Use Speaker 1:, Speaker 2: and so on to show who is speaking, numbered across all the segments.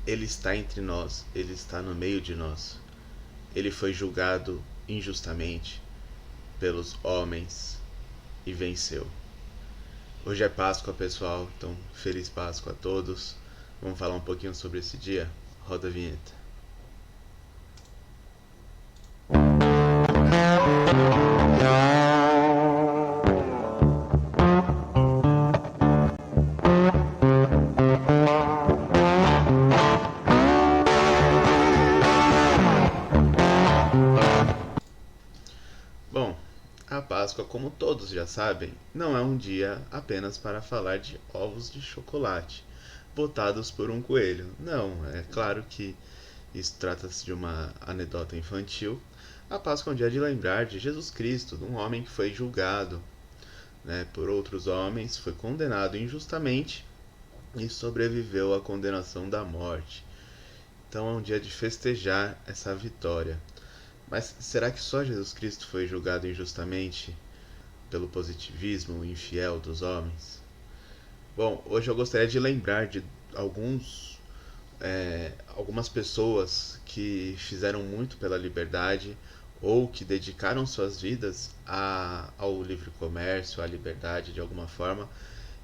Speaker 1: Ele está entre nós, ele está no meio de nós. Ele foi julgado injustamente pelos homens e venceu. Hoje é Páscoa, pessoal, então feliz Páscoa a todos. Vamos falar um pouquinho sobre esse dia? Roda a vinheta. Bom, a Páscoa, como todos já sabem, não é um dia apenas para falar de ovos de chocolate botados por um coelho. Não, é claro que isso trata-se de uma anedota infantil. A Páscoa é um dia de lembrar de Jesus Cristo, de um homem que foi julgado, né, por outros homens, foi condenado injustamente e sobreviveu à condenação da morte. Então é um dia de festejar essa vitória. Mas será que só Jesus Cristo foi julgado injustamente pelo positivismo infiel dos homens? Bom, hoje eu gostaria de lembrar de algumas pessoas que fizeram muito pela liberdade ou que dedicaram suas vidas ao livre comércio, à liberdade de alguma forma,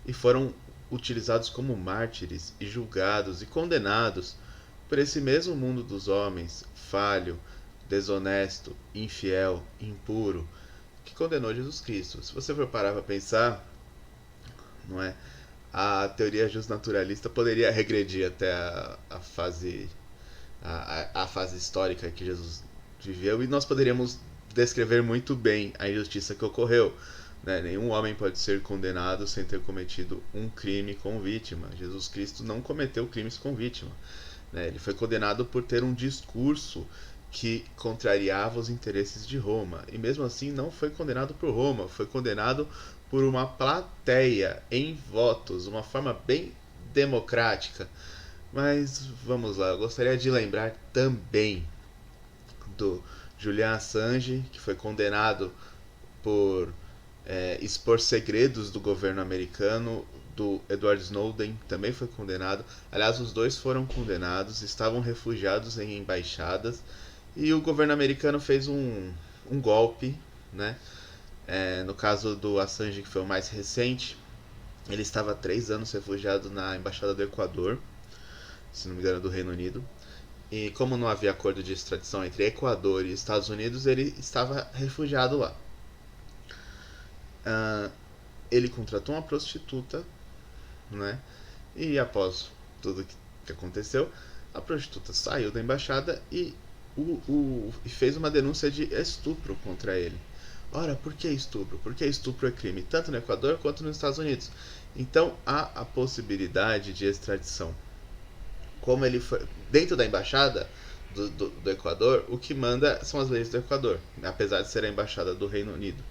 Speaker 1: e foram utilizados como mártires e julgados e condenados por esse mesmo mundo dos homens, falho, desonesto, infiel, impuro, que condenou Jesus Cristo. Se você for parar para pensar, não é? A teoria justnaturalista poderia regredir até a fase histórica que Jesus viveu e nós poderíamos descrever muito bem a injustiça que ocorreu. Né? Nenhum homem pode ser condenado sem ter cometido um crime com vítima. Jesus Cristo não cometeu crimes com vítima. Né? Ele foi condenado por ter um discurso que contrariava os interesses de Roma. E mesmo assim não foi condenado por Roma, foi condenado por uma plateia em votos, uma forma bem democrática. Mas vamos lá, eu gostaria de lembrar também do Julian Assange, que foi condenado por expor segredos do governo americano, do Edward Snowden, também foi condenado. Aliás, os dois foram condenados, estavam refugiados em embaixadas e o governo americano fez um golpe, né? No caso do Assange, que foi o mais recente, ele estava há 3 anos refugiado na embaixada do Equador, se não me engano, do Reino Unido. E como não havia acordo de extradição entre Equador e Estados Unidos, ele estava refugiado lá. Ah, ele contratou uma prostituta, né? E após tudo que aconteceu, a prostituta saiu da embaixada e fez uma denúncia de estupro contra ele. Ora, por que estupro? Porque estupro é crime tanto no Equador quanto nos Estados Unidos. Então há a possibilidade de extradição. Como ele foi dentro da embaixada do Equador, o que manda são as leis do Equador, apesar de ser a embaixada do Reino Unido,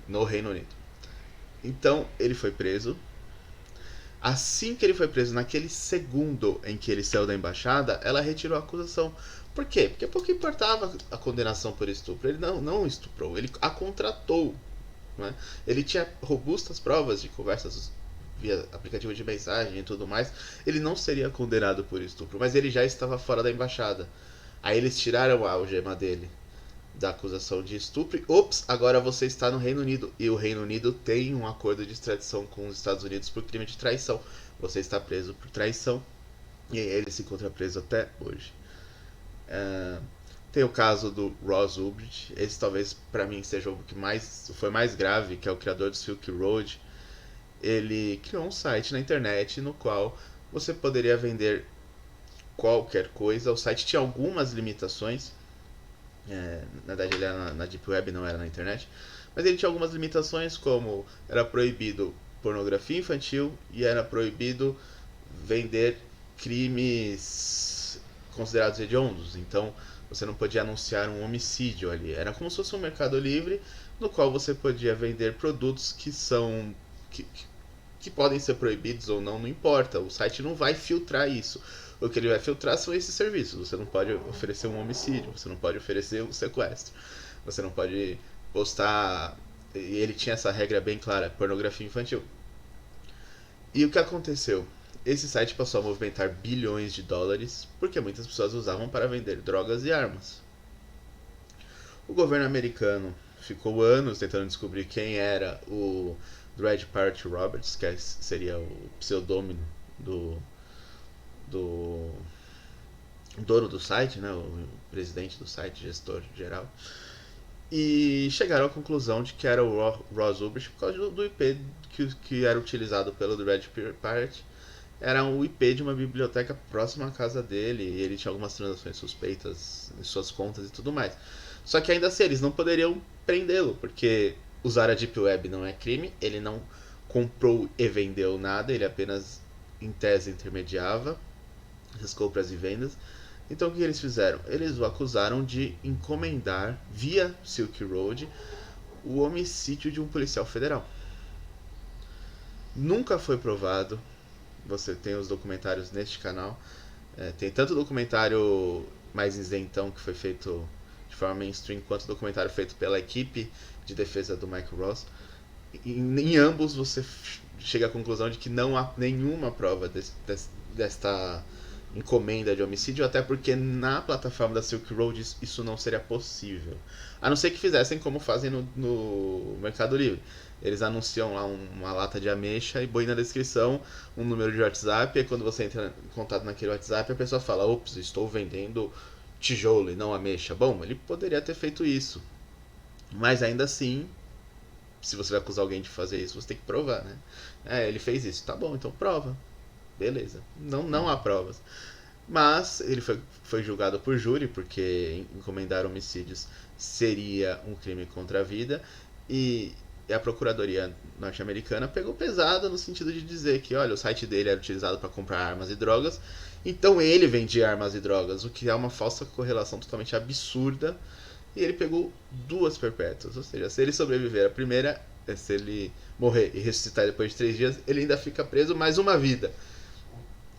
Speaker 1: no Reino Unido. Então ele foi preso. Assim que ele foi preso, naquele segundo em que ele saiu da embaixada, ela retirou a acusação. Por quê? Porque pouco importava a condenação por estupro. Ele não estuprou, ele a contratou. Né? Ele tinha robustas provas de conversas via aplicativo de mensagem e tudo mais. Ele não seria condenado por estupro, mas ele já estava fora da embaixada. Aí eles tiraram a algema dele da acusação de estupro. Ops, agora você está no Reino Unido. E o Reino Unido tem um acordo de extradição com os Estados Unidos por crime de traição. Você está preso por traição. E ele se encontra preso até hoje. Tem o caso do Ross Ulbricht. Esse talvez para mim seja o que foi mais grave, que é o criador do Silk Road. Ele criou um site na internet no qual você poderia vender qualquer coisa. O site tinha algumas limitações. Na verdade ele era na Deep Web, não era na internet. Mas ele tinha algumas limitações, como era proibido pornografia infantil e era proibido vender crimes considerados hediondos. Então você não podia anunciar um homicídio ali. Era como se fosse um mercado livre no qual você podia vender produtos que são que podem ser proibidos ou não, não importa. O site não vai filtrar isso. O que ele vai filtrar são esses serviços. Você não pode oferecer um homicídio, você não pode oferecer um sequestro, você não pode postar. E ele tinha essa regra bem clara: pornografia infantil. E o que aconteceu? esse site passou a movimentar bilhões de dólares porque muitas pessoas usavam para vender drogas e armas. O governo americano ficou anos tentando descobrir quem era o Dread Pirate Roberts, que seria o pseudônimo do dono do site, né, o presidente do site, gestor geral, e chegaram à conclusão de que era o Ross Ulbricht por causa do IP que era utilizado pelo Dread Pirate. Era um IP de uma biblioteca próxima à casa dele, e ele tinha algumas transações suspeitas em suas contas e tudo mais. Só que ainda assim, eles não poderiam prendê-lo, porque usar a Deep Web não é crime, ele não comprou e vendeu nada, ele apenas, em tese, intermediava essas compras e vendas. Então o que eles fizeram? Eles o acusaram de encomendar, via Silk Road, o homicídio de um policial federal. Nunca foi provado. Você tem os documentários neste canal. Tem tanto documentário mais isentão que foi feito de forma mainstream, quanto documentário feito pela equipe de defesa do Michael Ross. Em ambos você chega à conclusão de que não há nenhuma prova desta encomenda de homicídio, até porque na plataforma da Silk Road isso não seria possível. A não ser que fizessem como fazem no Mercado Livre. Eles anunciam lá uma lata de ameixa e põe na descrição um número de WhatsApp, e quando você entra em contato naquele WhatsApp, a pessoa fala: ops, estou vendendo tijolo e não ameixa. Bom, ele poderia ter feito isso. Mas ainda assim, se você vai acusar alguém de fazer isso, você tem que provar, né? Ele fez isso. Tá bom, então prova. Beleza. Não há provas. Mas ele foi julgado por júri, porque encomendar homicídios seria um crime contra a vida. E a Procuradoria norte-americana pegou pesado no sentido de dizer que, olha, o site dele era utilizado para comprar armas e drogas, então ele vendia armas e drogas, o que é uma falsa correlação totalmente absurda. E ele pegou 2 perpétuas, ou seja, se ele sobreviver a primeira, se ele morrer e ressuscitar depois de 3 dias, ele ainda fica preso mais uma vida.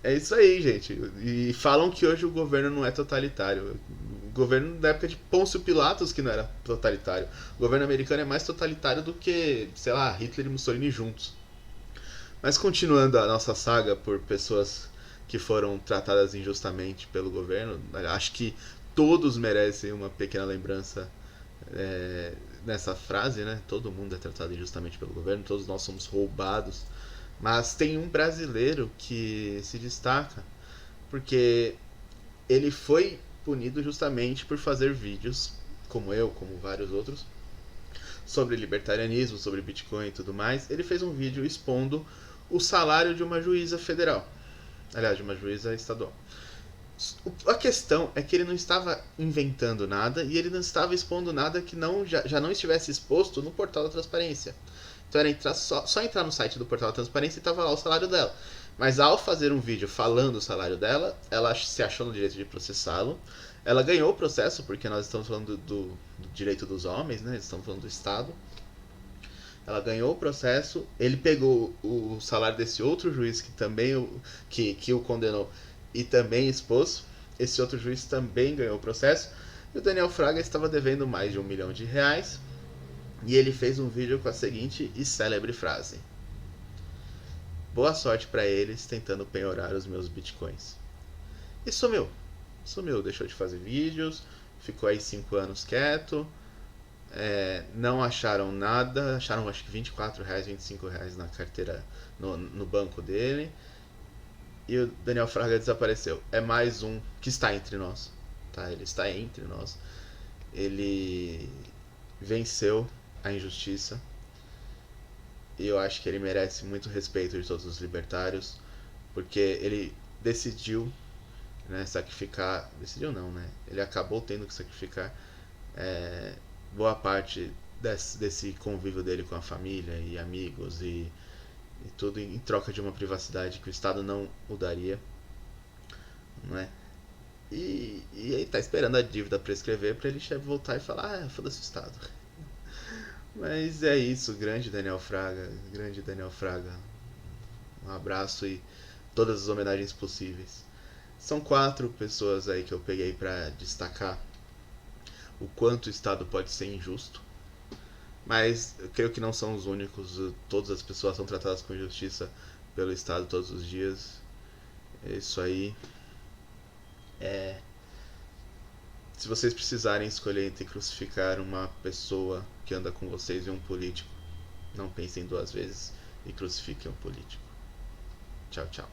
Speaker 1: É isso aí, gente. E falam que hoje o governo não é totalitário. O governo da época de Pôncio Pilatos que não era totalitário. O governo americano é mais totalitário do que, sei lá, Hitler e Mussolini juntos. Mas continuando a nossa saga por pessoas que foram tratadas injustamente pelo governo, acho que todos merecem uma pequena lembrança nessa frase, né? Todo mundo é tratado injustamente pelo governo, todos nós somos roubados. Mas tem um brasileiro que se destaca porque ele foi punido justamente por fazer vídeos, como eu, como vários outros, sobre libertarianismo, sobre Bitcoin e tudo mais. Ele fez um vídeo expondo o salário de uma juíza federal, aliás, de uma juíza estadual. A questão é que ele não estava inventando nada e ele não estava expondo nada que já não estivesse exposto no portal da transparência. Então era só entrar no site do portal da transparência e estava lá o salário dela. Mas ao fazer um vídeo falando o salário dela, ela se achou no direito de processá-lo. Ela ganhou o processo, porque nós estamos falando do direito dos homens, né? Estamos falando do Estado. Ela ganhou o processo, ele pegou o salário desse outro juiz que também que o condenou e também expôs. Esse outro juiz também ganhou o processo. E o Daniel Fraga estava devendo mais de R$1 milhão. E ele fez um vídeo com a seguinte e célebre frase: boa sorte para eles tentando penhorar os meus bitcoins. E sumiu, deixou de fazer vídeos, ficou aí 5 anos quieto, não acharam nada, acharam acho que R$24, R$25 na carteira, no banco dele, e o Daniel Fraga desapareceu. É mais um que está entre nós, tá? Ele está entre nós, ele venceu a injustiça, e eu acho que ele merece muito respeito de todos os libertários, porque ele decidiu, né, sacrificar, decidiu não, né, ele acabou tendo que sacrificar boa parte desse convívio dele com a família e amigos e tudo em troca de uma privacidade que o Estado não o daria, não é? E aí tá esperando a dívida prescrever para ele voltar e falar: foda-se o Estado. Mas é isso, grande Daniel Fraga, um abraço e todas as homenagens possíveis. São 4 pessoas aí que eu peguei para destacar o quanto o Estado pode ser injusto, mas eu creio que não são os únicos. Todas as pessoas são tratadas com justiça pelo Estado todos os dias, É isso aí. Se vocês precisarem escolher entre crucificar uma pessoa que anda com vocês e um político, não pensem duas vezes e crucifiquem um político. Tchau, tchau.